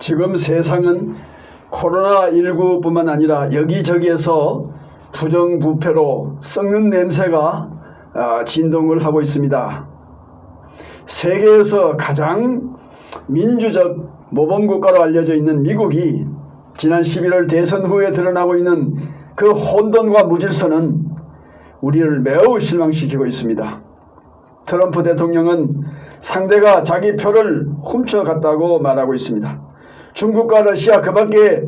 지금 세상은 코로나19뿐만 아니라 여기저기에서 부정부패로 썩는 냄새가 진동을 하고 있습니다. 세계에서 가장 민주적 모범국가로 알려져 있는 미국이 지난 11월 대선 후에 드러나고 있는 그 혼돈과 무질서는 우리를 매우 실망시키고 있습니다. 트럼프 대통령은 상대가 자기 표를 훔쳐갔다고 말하고 있습니다. 중국과 러시아 그 밖에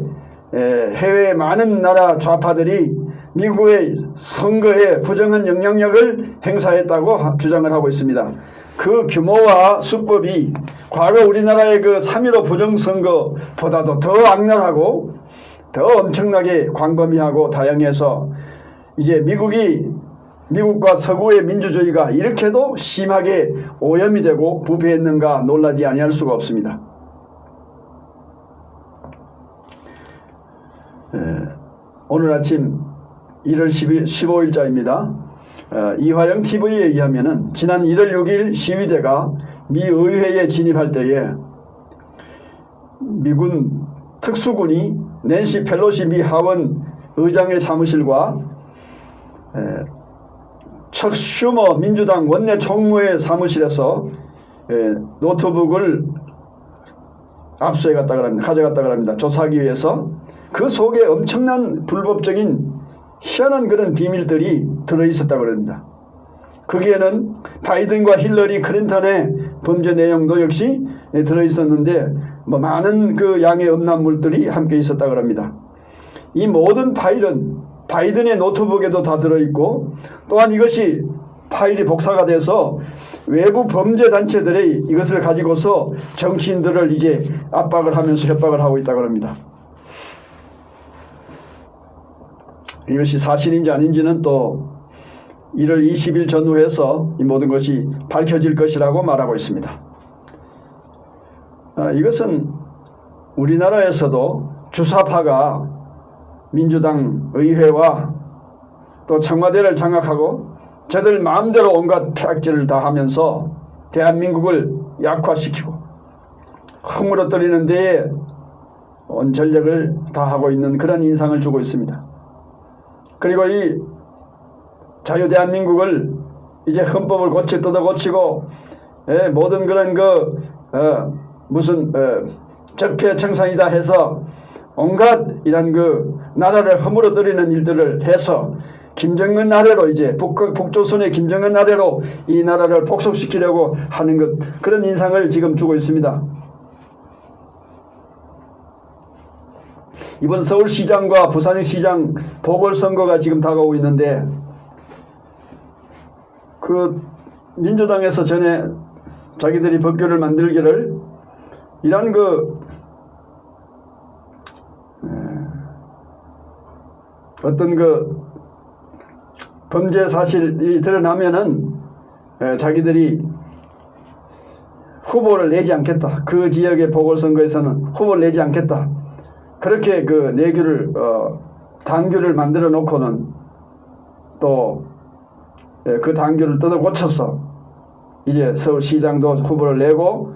해외의 많은 나라 좌파들이 미국의 선거에 부정한 영향력을 행사했다고 주장을 하고 있습니다. 그 규모와 수법이 과거 우리나라의 그 3.15 부정선거보다도 더 악랄하고 더 엄청나게 광범위하고 다양해서 이제 미국과 서구의 민주주의가 이렇게도 심하게 오염이 되고 부패했는가 놀라지 아니할 수가 없습니다. 오늘 아침 1월 15일자입니다. 이화영 TV에 의하면 지난 1월 6일 시위대가 미 의회에 진입할 때에 미군 특수군이 낸시 펠로시 미 하원 의장의 사무실과 척 슈머 민주당 원내 총무의 사무실에서 노트북을 가져갔다고 합니다. 조사하기 위해서. 그 속에 엄청난 불법적인 희한한 그런 비밀들이 들어있었다고 합니다. 거기에는 바이든과 힐러리 클린턴의 범죄 내용도 역시 들어있었는데 많은 그 양의 음란물들이 함께 있었다고 합니다. 이 모든 파일은 바이든의 노트북에도 다 들어있고 또한 이것이 파일이 복사가 돼서 외부 범죄 단체들이 이것을 가지고서 정치인들을 이제 압박을 하면서 협박을 하고 있다고 합니다. 이것이 사실인지 아닌지는 또 1월 20일 전후해서 이 모든 것이 밝혀질 것이라고 말하고 있습니다. 이것은 우리나라에서도 주사파가 민주당 의회와 또 청와대를 장악하고 저들 마음대로 온갖 폐악질을 다 하면서 대한민국을 약화시키고 허물어뜨리는 데에 온 전력을 다하고 있는 그런 인상을 주고 있습니다. 그리고 이 자유대한민국을 이제 헌법을 뜯어 고치고 모든 그런 무슨 적폐청산이다 해서 온갖 이런 그 나라를 허물어뜨리는 일들을 해서 김정은 아래로 이제 북조선의 김정은 아래로 이 나라를 복속시키려고 하는 것, 그런 인상을 지금 주고 있습니다. 이번 서울시장과 부산시장 보궐선거가 지금 다가오고 있는데 그 민주당에서 전에 자기들이 법규를 만들기를 이런 어떤 범죄 사실이 드러나면은 자기들이 후보를 내지 않겠다. 그 지역의 보궐선거에서는 후보를 내지 않겠다. 그렇게 당규를 만들어 놓고는 또 그 당규를 뜯어 고쳐서 이제 서울시장도 후보를 내고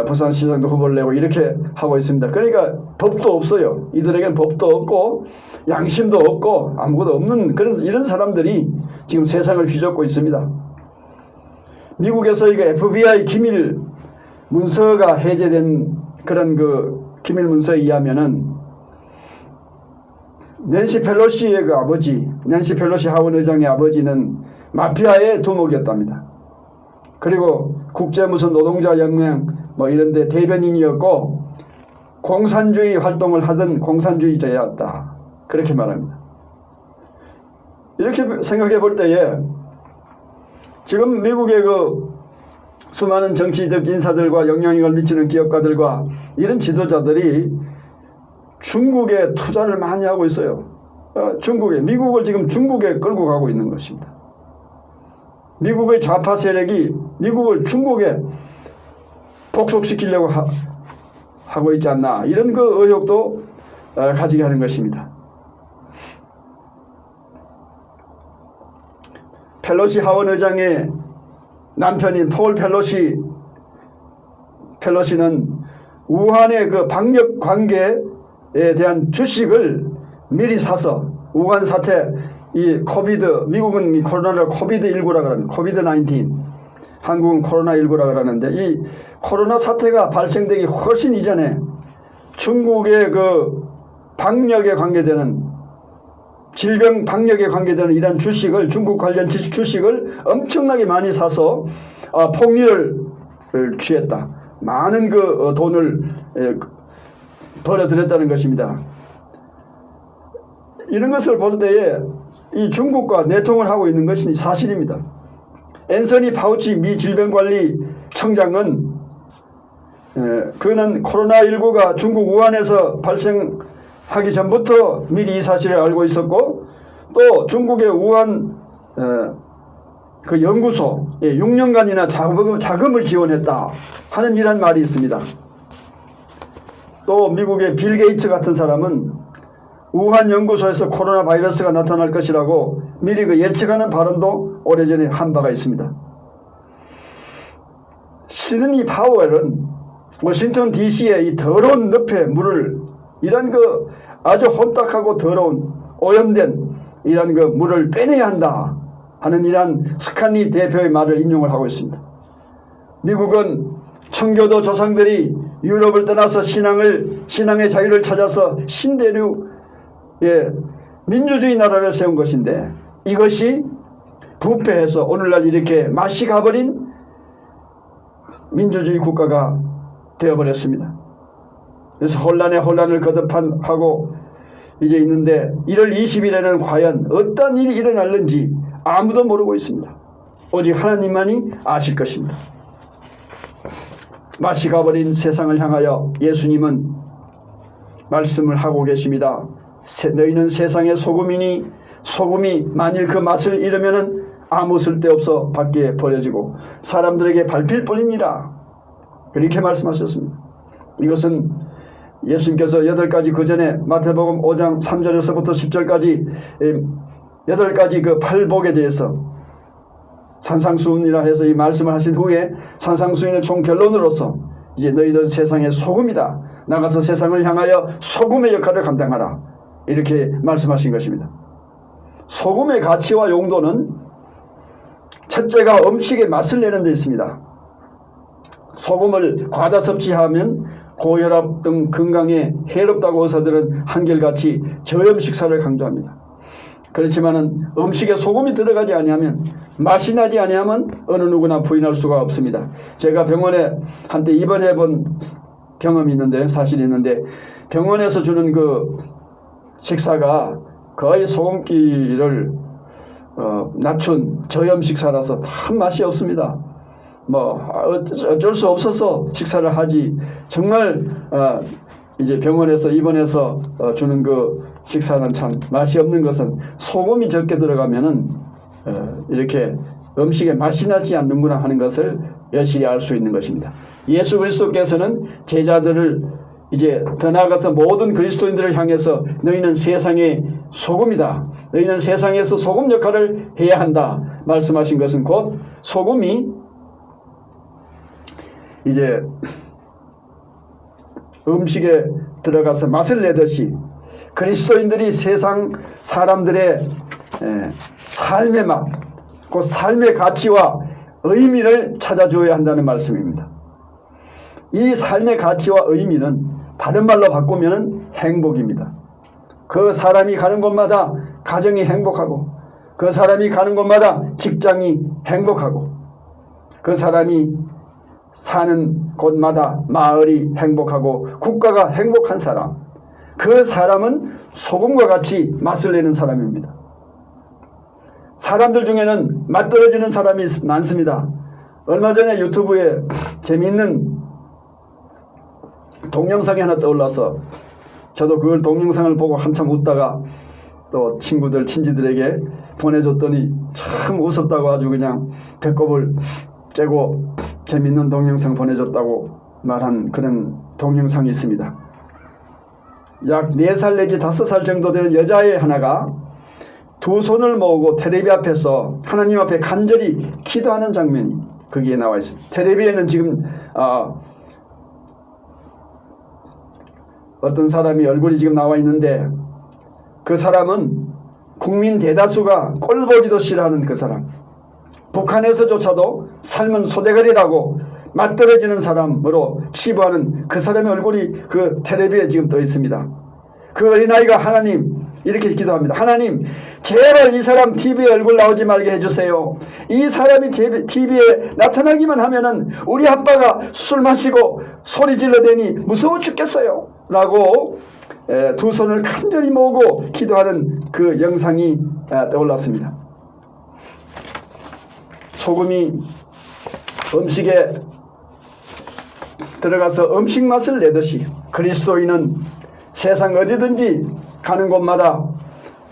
부산시장도 후보를 내고 이렇게 하고 있습니다. 그러니까 법도 없어요. 이들에게는 법도 없고 양심도 없고 아무것도 없는 이런 사람들이 지금 세상을 휘젓고 있습니다. 미국에서 이거 FBI 기밀 문서가 해제된 그런 기밀 문서에 의하면은 낸시 펠로시의 아버지, 낸시 펠로시 하원 의장의 아버지는 마피아의 두목이었답니다. 그리고 국제 무슨 노동자 연맹 이런 데 대변인이었고 공산주의 활동을 하던 공산주의자였다. 그렇게 말합니다. 이렇게 생각해 볼 때에 지금 미국의 수많은 정치적 인사들과 영향력을 미치는 기업가들과 이런 지도자들이 중국에 투자를 많이 하고 있어요. 미국을 지금 중국에 끌고 가고 있는 것입니다. 미국의 좌파 세력이 미국을 중국에 복속시키려고 하고 있지 않나, 이런 의혹도 가지게 하는 것입니다. 펠로시 하원 의장의 남편인 폴 펠로시는 우한의 그 방역 관계에 대한 주식을 미리 사서 우한 사태, 이 코비드, 미국은 코로나를 코비드19라 그러는 코비드 19, 한국은 코로나19라 그러는데 이 코로나 사태가 발생되기 훨씬 이전에 중국의 그 방역에 관계되는 질병 방역에 관계되는 이런 주식을 중국 관련 주식을 엄청나게 많이 사서 폭리를 취했다. 많은 그 돈을 벌어들였다는 것입니다. 이런 것을 볼 때에 이 중국과 내통을 하고 있는 것이 사실입니다. 앤서니 파우치 미 질병관리청장은 그는 코로나19가 중국 우한에서 발생하기 전부터 미리 이 사실을 알고 있었고 또 중국의 우한 그 연구소에 6년간이나 자금을 지원했다 하는 이런 말이 있습니다. 또 미국의 빌 게이츠 같은 사람은 우한 연구소에서 코로나 바이러스가 나타날 것이라고 미리 그 예측하는 발언도 오래전에 한 바가 있습니다. 시드니 파웰은 워싱턴 DC의 이 더러운 늪에 물을 이런 그 아주 혼탁하고 더러운 오염된 이런 그 물을 빼내야 한다 하는 이런 스칸리 대표의 말을 인용을 하고 있습니다. 미국은 청교도 조상들이 유럽을 떠나서 신앙의 자유를 찾아서 신대륙 민주주의 나라를 세운 것인데 이것이 부패해서 오늘날 이렇게 맛이 가버린 민주주의 국가가 되어버렸습니다. 그래서 혼란을 거듭하고 이제 있는데 1월 20일에는 과연 어떤 일이 일어날는지 아무도 모르고 있습니다. 오직 하나님만이 아실 것입니다. 맛이 가버린 세상을 향하여 예수님은 말씀을 하고 계십니다. 너희는 세상의 소금이니 소금이 만일 그 맛을 잃으면 아무 쓸데없어 밖에 버려지고 사람들에게 밟힐 뿐이니라. 그렇게 말씀하셨습니다. 이것은 예수님께서 8가지 그 전에 마태복음 5장 3절에서부터 10절까지 8가지 그 팔복에 대해서 산상수훈이라 해서 이 말씀을 하신 후에 산상수훈의 총 결론으로서 이제 너희는 세상의 소금이다. 나가서 세상을 향하여 소금의 역할을 감당하라. 이렇게 말씀하신 것입니다. 소금의 가치와 용도는 첫째가 음식의 맛을 내는 데 있습니다. 소금을 과다 섭취하면 고혈압 등 건강에 해롭다고 의사들은 한결같이 저염 식사를 강조합니다. 그렇지만은 음식에 소금이 들어가지 아니하면 맛이 나지 아니하면 어느 누구나 부인할 수가 없습니다. 제가 병원에 한때 입원해 본 경험이 있는데 사실이 있는데 병원에서 주는 그 식사가 거의 소금기를 낮춘 저염 식사라서 참 맛이 없습니다. 뭐 어쩔 수 없어서 식사를 하지 정말 이제 병원에서 입원해서 주는 그 식사는 참 맛이 없는 것은 소금이 적게 들어가면은 이렇게 음식에 맛이 나지 않는구나 하는 것을 여실히 알 수 있는 것입니다. 예수 그리스도께서는 제자들을 이제 더 나아가서 모든 그리스도인들을 향해서 너희는 세상의 소금이다. 너희는 세상에서 소금 역할을 해야 한다. 말씀하신 것은 곧 소금이 이제 음식에 들어가서 맛을 내듯이 그리스도인들이 세상 사람들의 삶의 맛, 그 삶의 가치와 의미를 찾아줘야 한다는 말씀입니다. 이 삶의 가치와 의미는 다른 말로 바꾸면 행복입니다. 그 사람이 가는 곳마다 가정이 행복하고 그 사람이 가는 곳마다 직장이 행복하고 그 사람이 사는 곳마다 마을이 행복하고 국가가 행복한 사람, 그 사람은 소금과 같이 맛을 내는 사람입니다. 사람들 중에는 맛떨어지는 사람이 많습니다. 얼마 전에 유튜브에 재미있는 동영상이 하나 떠올라서 저도 그걸 동영상을 보고 한참 웃다가 또 친구들 친지들에게 보내줬더니 참 우습다고 아주 그냥 배꼽을 째고 재밌는 동영상 보내줬다고 말한 그런 동영상이 있습니다. 약 4살 내지 5살 정도 되는 여자애 하나가 두 손을 모으고 텔레비 앞에서 하나님 앞에 간절히 기도하는 장면이 거기에 나와 있습니다. 텔레비에는 지금 어떤 사람이 얼굴이 지금 나와 있는데 그 사람은 국민 대다수가 꼴보기도 싫어하는 그 사람, 북한에서조차도 삶은 소대가리라고 맞들어지는 사람으로 치부하는 그 사람의 얼굴이 그 텔레비에 지금 떠 있습니다. 그 어린아이가 하나님 이렇게 기도합니다. 하나님, 제발 이 사람 TV에 얼굴 나오지 말게 해주세요. 이 사람이 TV에 나타나기만 하면은 우리 아빠가 술 마시고 소리 질러대니 무서워 죽겠어요 라고 두 손을 간절히 모으고 기도하는 그 영상이 떠올랐습니다. 소금이 음식에 들어가서 음식 맛을 내듯이 그리스도인은 세상 어디든지 가는 곳마다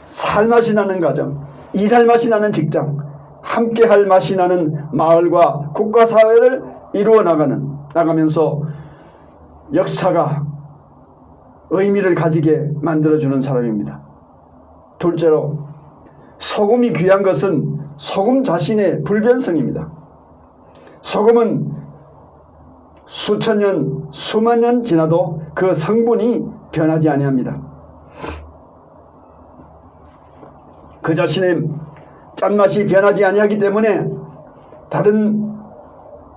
살 맛이 나는 가정, 일할 맛이 나는 직장, 함께할 맛이 나는 마을과 국가 사회를 이루어 나가면서 역사가 의미를 가지게 만들어주는 사람입니다. 둘째로, 소금이 귀한 것은 소금 자신의 불변성입니다. 소금은 수천 년, 수만 년 지나도 그 성분이 변하지 아니합니다. 그 자신의 짠맛이 변하지 아니하기 때문에 다른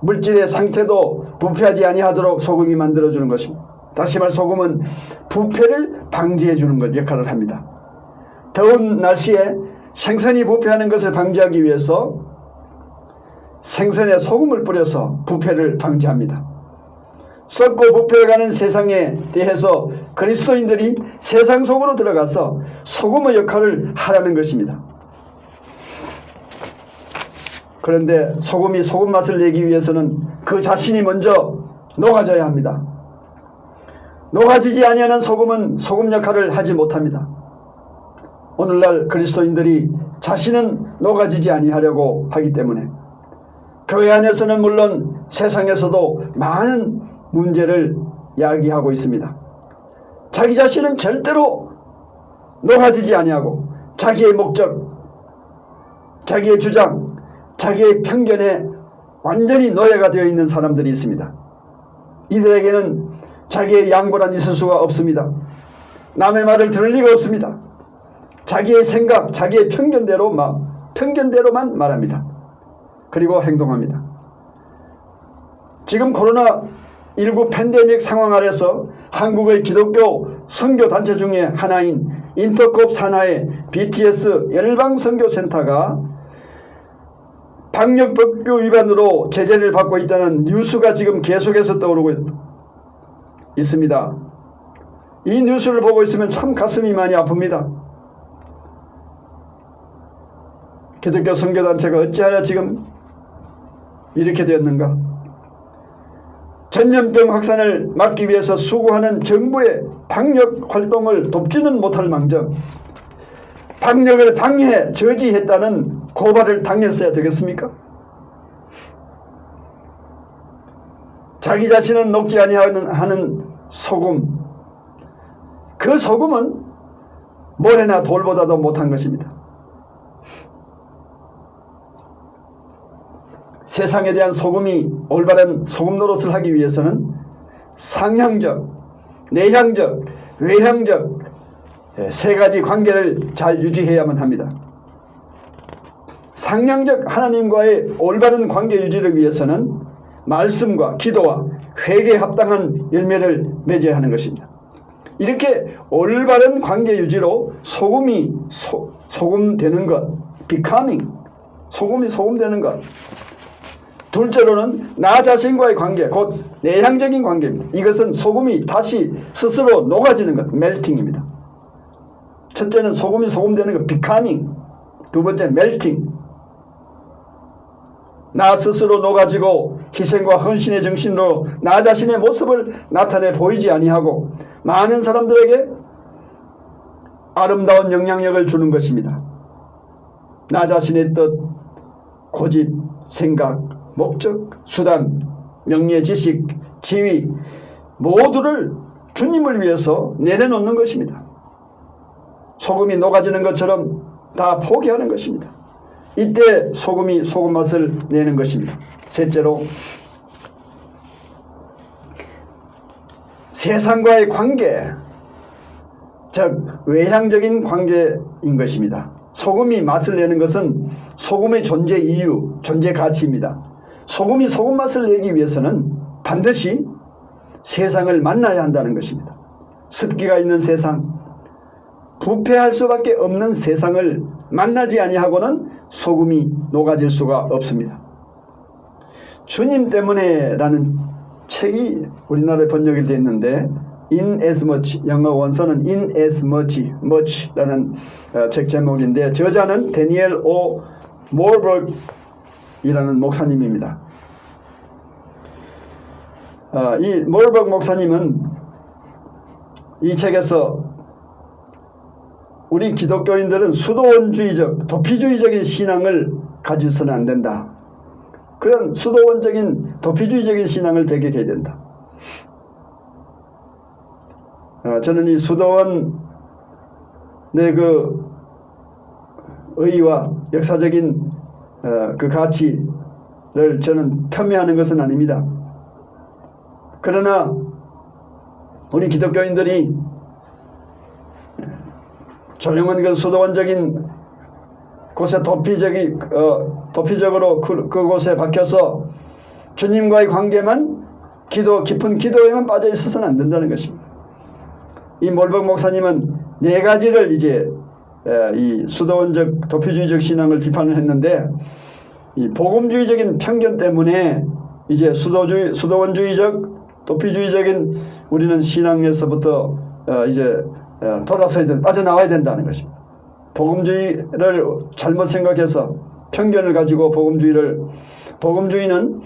물질의 상태도 부패하지 아니하도록 소금이 만들어주는 것입니다. 다시 말 소금은 부패를 방지해 주는 것 역할을 합니다. 더운 날씨에 생선이 부패하는 것을 방지하기 위해서 생선에 소금을 뿌려서 부패를 방지합니다. 썩고 부패해가는 세상에 대해서 그리스도인들이 세상 속으로 들어가서 소금의 역할을 하라는 것입니다. 그런데 소금이 소금 맛을 내기 위해서는 그 자신이 먼저 녹아져야 합니다. 녹아지지 아니하는 소금은 소금 역할을 하지 못합니다. 오늘날 그리스도인들이 자신은 녹아지지 아니하려고 하기 때문에 교회 안에서는 물론 세상에서도 많은 문제를 야기하고 있습니다. 자기 자신은 절대로 녹아지지 아니하고 자기의 목적, 자기의 주장, 자기의 편견에 완전히 노예가 되어 있는 사람들이 있습니다. 이들에게는 자기의 양보란 있을 수가 없습니다. 남의 말을 들을 리가 없습니다. 자기의 생각, 자기의 편견대로만 말합니다. 그리고 행동합니다. 지금 코로나19 팬데믹 상황 아래서 한국의 기독교 선교단체 중에 하나인 인터콥 산하의 BTS 열방선교센터가 방역법규 위반으로 제재를 받고 있다는 뉴스가 지금 계속해서 떠오르고 있습니다. 이 뉴스를 보고 있으면 참 가슴이 많이 아픕니다. 기독교 선교단체가 어찌하여 지금 이렇게 되었는가? 전염병 확산을 막기 위해서 수고하는 정부의 방역 활동을 돕지는 못할 망정 방역을 방해, 저지했다는 고발을 당했어야 되겠습니까? 자기 자신은 녹지 아니하는 소금, 그 소금은 모래나 돌보다도 못한 것입니다. 세상에 대한 소금이 올바른 소금 노릇을 하기 위해서는 상향적, 내향적, 외향적 세 가지 관계를 잘 유지해야만 합니다. 상향적 하나님과의 올바른 관계 유지를 위해서는 말씀과 기도와 회개에 합당한 열매를 맺어야 하는 것입니다. 이렇게 올바른 관계 유지로 소금이 소금 되는 것, becoming, 소금이 소금 되는 것. 둘째로는 나 자신과의 관계, 곧 내향적인 관계입니다. 이것은 소금이 다시 스스로 녹아지는 것, 멜팅입니다. 첫째는 소금이 소금 되는 것, becoming. 두 번째는 melting. 나 스스로 녹아지고 희생과 헌신의 정신으로 나 자신의 모습을 나타내 보이지 아니하고 많은 사람들에게 아름다운 영향력을 주는 것입니다. 나 자신의 뜻, 고집, 생각, 목적, 수단, 명예, 지식, 지위 모두를 주님을 위해서 내려놓는 것입니다. 소금이 녹아지는 것처럼 다 포기하는 것입니다. 이때 소금이 소금 맛을 내는 것입니다. 셋째로 세상과의 관계, 즉 외향적인 관계인 것입니다. 소금이 맛을 내는 것은 소금의 존재 이유, 존재 가치입니다. 소금이 소금 맛을 내기 위해서는 반드시 세상을 만나야 한다는 것입니다. 습기가 있는 세상, 부패할 수밖에 없는 세상을 만나지 아니하고는 소금이 녹아질 수가 없습니다. 주님 때문에라는 책이 우리나라에 번역이 되어 있는데 In as much, 영어 원서는 In as much라는 책 제목인데 저자는 데니엘 오 몰버그이라는 목사님입니다. 이 몰버그 목사님은 이 책에서 우리 기독교인들은 수도원주의적, 도피주의적인 신앙을 가지서는 안 된다. 그런 수도원적인 도피주의적인 신앙을 배격해야 된다. 저는 이 수도원의 그 의의와 역사적인 그 가치를 저는 폄훼하는 것은 아닙니다. 그러나 우리 기독교인들이 조용한 그 수도원적인 곳에 도피적으로 그곳에 박혀서 주님과의 관계만 깊은 기도에만 빠져 있어서는 안 된다는 것입니다. 이 몰버그 목사님은 네 가지를 이제 이 수도원적 도피주의적 신앙을 비판을 했는데 이 복음주의적인 편견 때문에 이제 수도원주의적 도피주의적인 우리는 복음주의에서부터 이제 빠져나와야 된다는 것입니다. 복음주의를 잘못 생각해서 편견을 가지고 복음주의는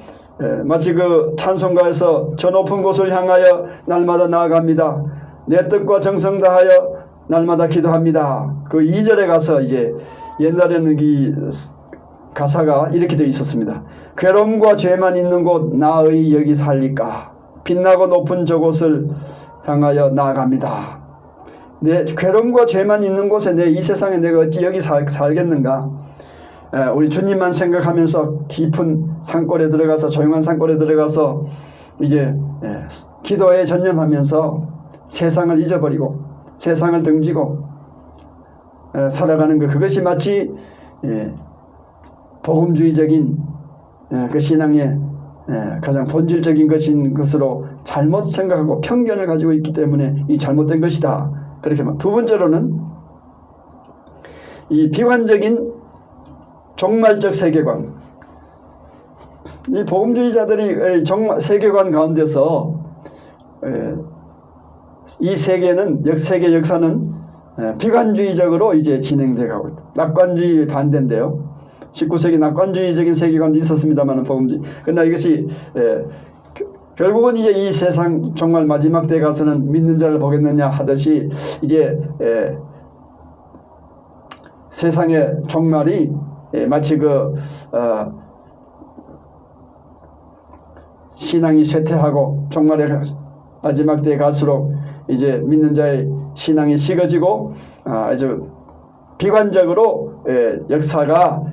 마치 그 찬송가에서 저 높은 곳을 향하여 날마다 나아갑니다. 내 뜻과 정성 다하여 날마다 기도합니다. 그 2절에 가서 이제 옛날에는 이 가사가 이렇게 되어 있었습니다. 괴로움과 죄만 있는 곳 나의 여기 살리까 빛나고 높은 저곳을 향하여 나아갑니다. 내 괴로움과 죄만 있는 곳에 내 이 세상에 내가 어찌 여기 살겠는가? 우리 주님만 생각하면서 깊은 산골에 들어가서 조용한 산골에 들어가서 이제 기도에 전념하면서 세상을 잊어버리고 세상을 등지고 살아가는 것, 그것이 마치 복음주의적인 그 신앙의 가장 본질적인 것으로 잘못 생각하고 편견을 가지고 있기 때문에 이 잘못된 것이다. 그렇게 말. 두 번째로는 이 비관적인 종말적 세계관. 이 복음주의자들이 세계관 가운데서 이 세계는 세계 역사는 비관주의적으로 이제 진행돼 가고 있다. 낙관주의 반대인데요. 19세기 낙관주의적인 세계관도 있었습니다만 복음주의. 그러나 이것이 결국은 이제 이 세상 정말 마지막 때 가서는 믿는 자를 보겠느냐 하듯이 이제 세상의 종말이 마치 신앙이 쇠퇴하고 종말의 마지막 때에 갈수록 이제 믿는 자의 신앙이 식어지고 아주 비관적으로 역사가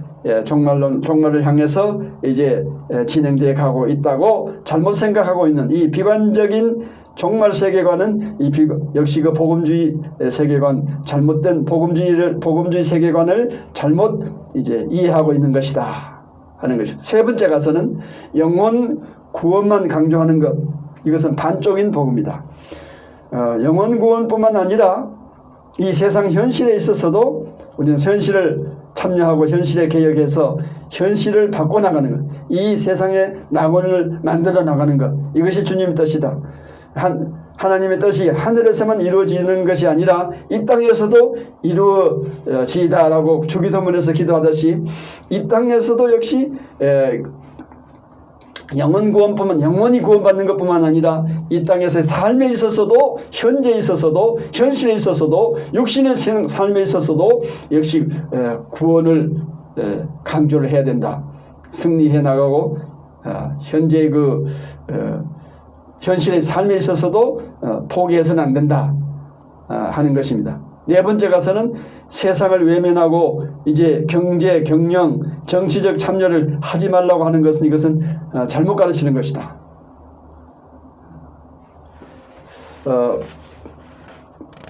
종말을 향해서 이제 진행되어 가고 있다고 잘못 생각하고 있는 이 비관적인 종말 세계관은 역시 그 복음주의 세계관, 잘못된 복음주의 세계관을 잘못 이제 이해하고 있는 것이다 하는 것입니다. 세 번째 가서는 영혼 구원만 강조하는 것, 이것은 반쪽인 복음이다. 영혼 구원뿐만 아니라 이 세상 현실에 있어서도 우리는 현실을 참여하고 현실에 개혁해서 현실을 바꿔나가는 것, 이 세상의 낙원을 만들어 나가는 것, 이것이 주님의 뜻이다. 하나님의 뜻이 하늘에서만 이루어지는 것이 아니라 이 땅에서도 이루어지다라고 주기도문에서 기도하듯이 이 땅에서도 역시 영혼이 구원받는 것뿐만 아니라 이 땅에서의 삶에 있어서도, 현재에 있어서도, 현실에 있어서도, 육신의 삶에 있어서도 역시 구원을 강조를 해야 된다. 승리해 나가고 현재의 현실의 삶에 있어서도 포기해서는 안 된다 하는 것입니다. 네 번째 가서는 세상을 외면하고 이제 경제, 경영, 정치적 참여를 하지 말라고 하는 것은 이것은 잘못 가르치는 것이다.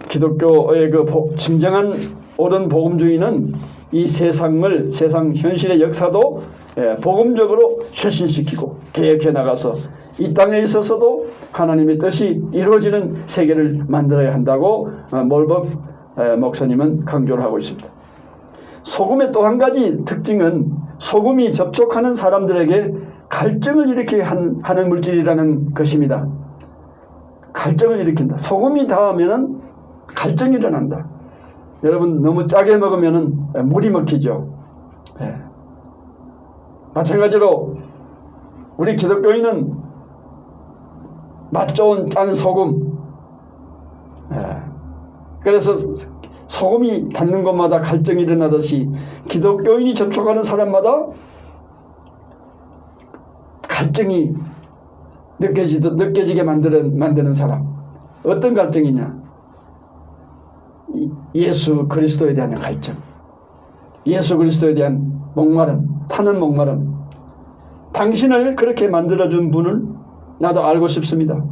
기독교의 그 진정한 옳은 복음주의는 이 세상 현실의 역사도 복음적으로 쇄신시키고 개혁해 나가서 이 땅에 있어서도 하나님의 뜻이 이루어지는 세계를 만들어야 한다고 몰벅 목사님은 강조를 하고 있습니다. 소금의 또 한 가지 특징은 소금이 접촉하는 사람들에게 갈증을 일으키게 하는 물질이라는 것입니다. 갈증을 일으킨다. 소금이 닿으면 갈증이 일어난다. 여러분 너무 짜게 먹으면 물이 먹히죠. 마찬가지로 우리 기독교인은 맛 좋은 짠 소금, 그래서 소금이 닿는 곳마다 갈증이 일어나듯이 기독교인이 접촉하는 사람마다 갈증이 느껴지게 만드는 사람. 어떤 갈증이냐? 예수 그리스도에 대한 갈증, 예수 그리스도에 대한 목마름, 타는 목마름. 당신을 그렇게 만들어준 분을 나도 알고 싶습니다.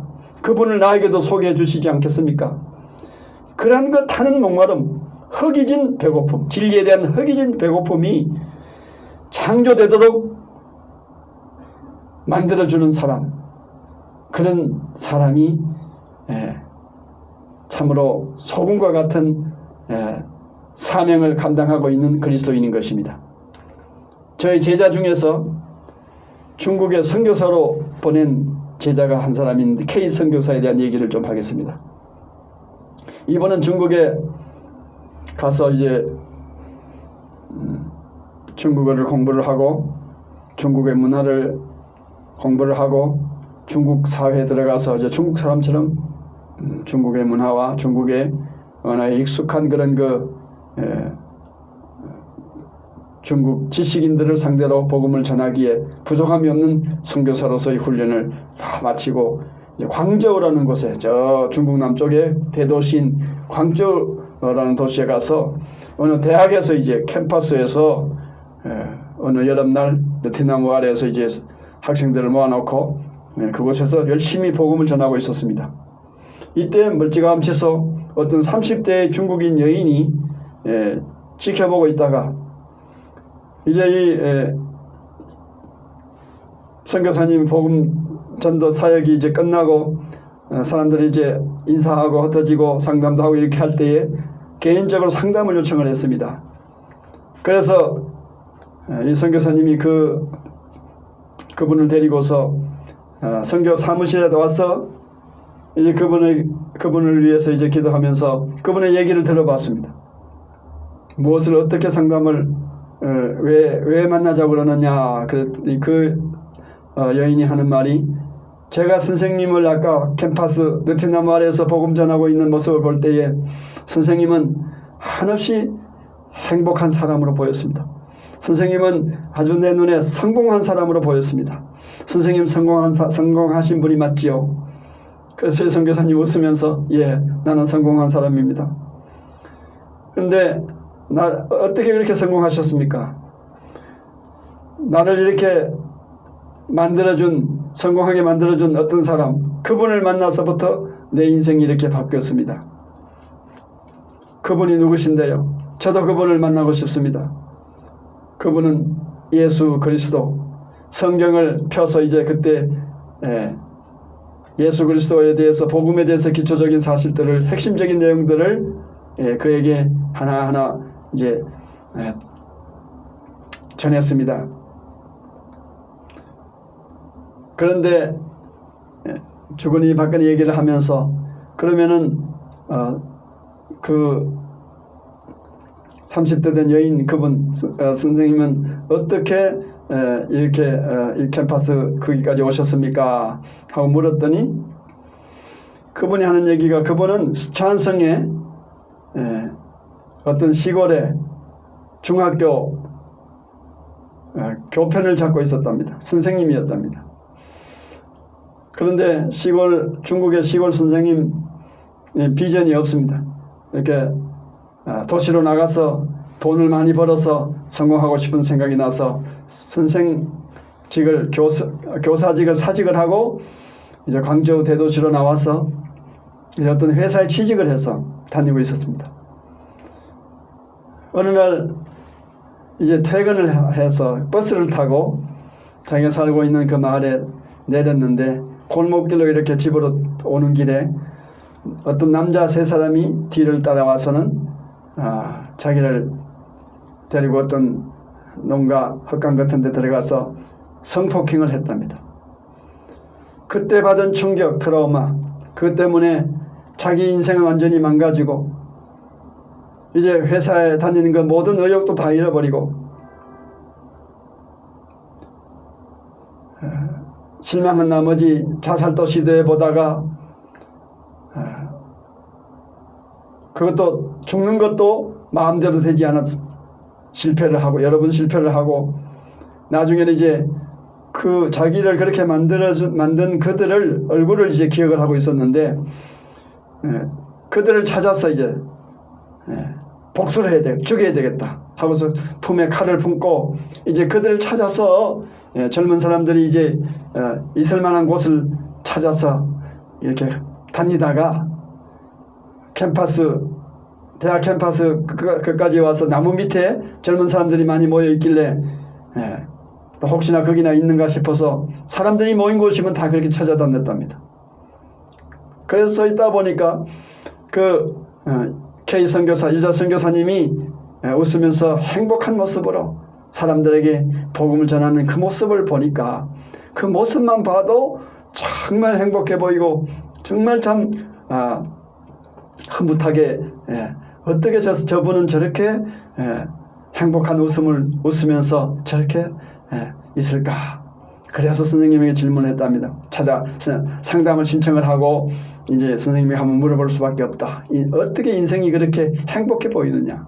그분을 나에게도 소개해 주시지 않겠습니까? 그러한 그 타는 목마름, 허기진 배고픔, 진리에 대한 허기진 배고픔이 창조되도록 만들어주는 사람, 그런 사람이 참으로 소금과 같은 사명을 감당하고 있는 그리스도인인 것입니다. 저희 제자 중에서 중국에 선교사로 보낸 제자가 한 사람이 있는데 K 선교사에 대한 얘기를 좀 하겠습니다. 이번은 중국에 가서 이제 중국어를 공부를 하고 중국의 문화를 공부를 하고 중국 사회에 들어가서 이제 중국 사람처럼 중국의 문화와 중국의 언어에 익숙한 그런 중국 지식인들을 상대로 복음을 전하기에 부족함이 없는 선교사로서의 훈련을 다 마치고 이제 광저우라는 곳에 저 중국 남쪽의 대도시인 광저우라는 도시에 가서 어느 대학에서 이제 캠퍼스에서 어느 여름날 베트남 아래에서 이제 학생들을 모아놓고 그곳에서 열심히 복음을 전하고 있었습니다. 이때 멀찌감치서 어떤 30대의 중국인 여인이 지켜보고 있다가 이제 이 선교사님 복음 전도 사역이 이제 끝나고 사람들이 이제 인사하고 흩어지고 상담도 하고 이렇게 할 때에 개인적으로 상담을 요청을 했습니다. 그래서 이 선교사님이 그분을 데리고서 선교 사무실에 와서 이제 그분을 위해서 이제 기도하면서 그분의 얘기를 들어봤습니다. 무엇을 어떻게 상담을 왜 만나자고 그러느냐. 여인이 하는 말이 제가 선생님을 아까 캠퍼스 베트남 아래에서 복음 전하고 있는 모습을 볼 때에 선생님은 한없이 행복한 사람으로 보였습니다. 선생님은 아주 내 눈에 성공한 사람으로 보였습니다. 선생님 성공하신 분이 맞지요? 그래서 선교사님 웃으면서 예, 나는 성공한 사람입니다. 그런데 어떻게 그렇게 성공하셨습니까? 나를 이렇게 성공하게 만들어준 어떤 사람, 그분을 만나서부터 내 인생이 이렇게 바뀌었습니다. 그분이 누구신데요? 저도 그분을 만나고 싶습니다. 그분은 예수 그리스도. 성경을 펴서 이제 그때 예수 그리스도에 대해서 복음에 대해서 기초적인 사실들을 핵심적인 내용들을 그에게 하나하나 이제 전했습니다. 그런데 주거니 받거니 얘기를 하면서 그러면은 그 30대 된 여인 그분 선생님은 어떻게 이렇게 이 캠퍼스 거기까지 오셨습니까? 하고 물었더니 그분이 하는 얘기가 그분은 스촨성에 어떤 시골에 중학교 교편을 잡고 있었답니다. 선생님이었답니다. 그런데 중국의 시골 선생님 비전이 없습니다. 이렇게 도시로 나가서 돈을 많이 벌어서 성공하고 싶은 생각이 나서 선생직을 교사직을 사직을 하고 이제 광저우 대도시로 나와서 이제 어떤 회사에 취직을 해서 다니고 있었습니다. 어느 날 이제 퇴근을 해서 버스를 타고 자기가 살고 있는 그 마을에 내렸는데, 골목길로 이렇게 집으로 오는 길에 어떤 남자 3사람이 뒤를 따라와서는 자기를 데리고 어떤 농가 헛간 같은 데 들어가서 성폭행을 했답니다. 그때 받은 충격, 트라우마, 그 때문에 자기 인생은 완전히 망가지고 이제 회사에 다니는 그 모든 의욕도 다 잃어버리고 실망한 나머지 자살도 시도해보다가 그것도 죽는 것도 마음대로 되지 않았어. 실패를 하고 여러 번 실패를 하고 나중에는 이제 그 자기를 그렇게 만든 그들을 얼굴을 이제 기억을 하고 있었는데 그들을 찾아서 이제 복수를 해야 돼, 죽여야 되겠다 하고서 품에 칼을 품고 이제 그들을 찾아서 젊은 사람들이 이제 있을 만한 곳을 찾아서 이렇게 다니다가 대학 캠퍼스 그까지 와서 나무 밑에 젊은 사람들이 많이 모여 있길래 혹시나 거기나 있는가 싶어서 사람들이 모인 곳이면 다 그렇게 찾아다녔답니다. 그래서 서 있다 보니까 그 K 선교사, 유자 선교사님이 웃으면서 행복한 모습으로 사람들에게 복음을 전하는 그 모습을 보니까 그 모습만 봐도 정말 행복해 보이고 정말 참 흐뭇하게 어떻게 저분은 저렇게 행복한 웃음을 웃으면서 저렇게 있을까? 그래서 선생님에게 질문했답니다. 상담을 신청을 하고 이제 선생님이 한번 물어볼 수밖에 없다. 어떻게 인생이 그렇게 행복해 보이느냐?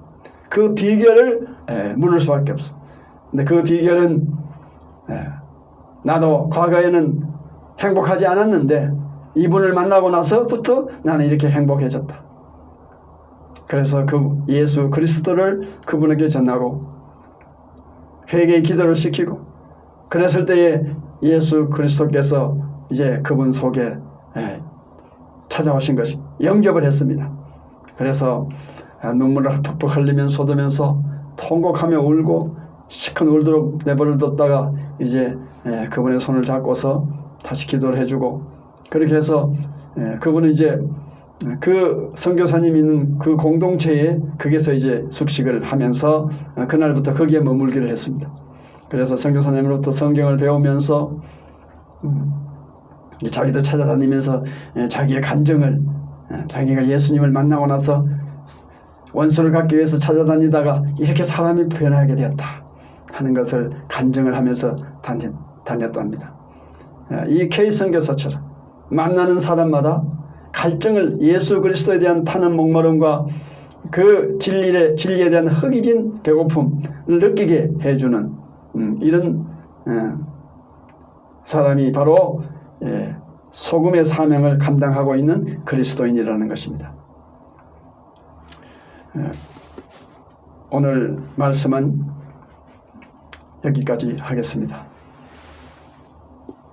그 비결을 물을 수밖에 없어. 근데 그 비결은 나도 과거에는 행복하지 않았는데 이분을 만나고 나서부터 나는 이렇게 행복해졌다. 그래서 그 예수 그리스도를 그분에게 전하고 회개의 기도를 시키고 그랬을 때에 예수 그리스도께서 이제 그분 속에 찾아오신 것이 영접을 했습니다. 그래서 눈물을 퍽퍽 흘리면서 쏟으면서 통곡하며 울고 시큰 울도록 내버려 뒀다가 이제 그분의 손을 잡고서 다시 기도를 해주고 그렇게 해서 그분은 이제 그 선교사님이 있는 그 공동체에 거기서 이제 숙식을 하면서 그날부터 거기에 머물기를 했습니다. 그래서 선교사님으로부터 성경을 배우면서 자기도 찾아다니면서 자기의 간증을 자기가 예수님을 만나고 나서 원수를 갖기 위해서 찾아다니다가 이렇게 사람이 변하게 되었다 하는 것을 간증을 하면서 다녔답니다. 이 K 선교사처럼 만나는 사람마다 갈증을 예수 그리스도에 대한 타는 목마름과 그 진리에 대한 허기진 배고픔을 느끼게 해주는 이런 사람이 바로 소금의 사명을 감당하고 있는 그리스도인이라는 것입니다. 오늘 말씀은 여기까지 하겠습니다.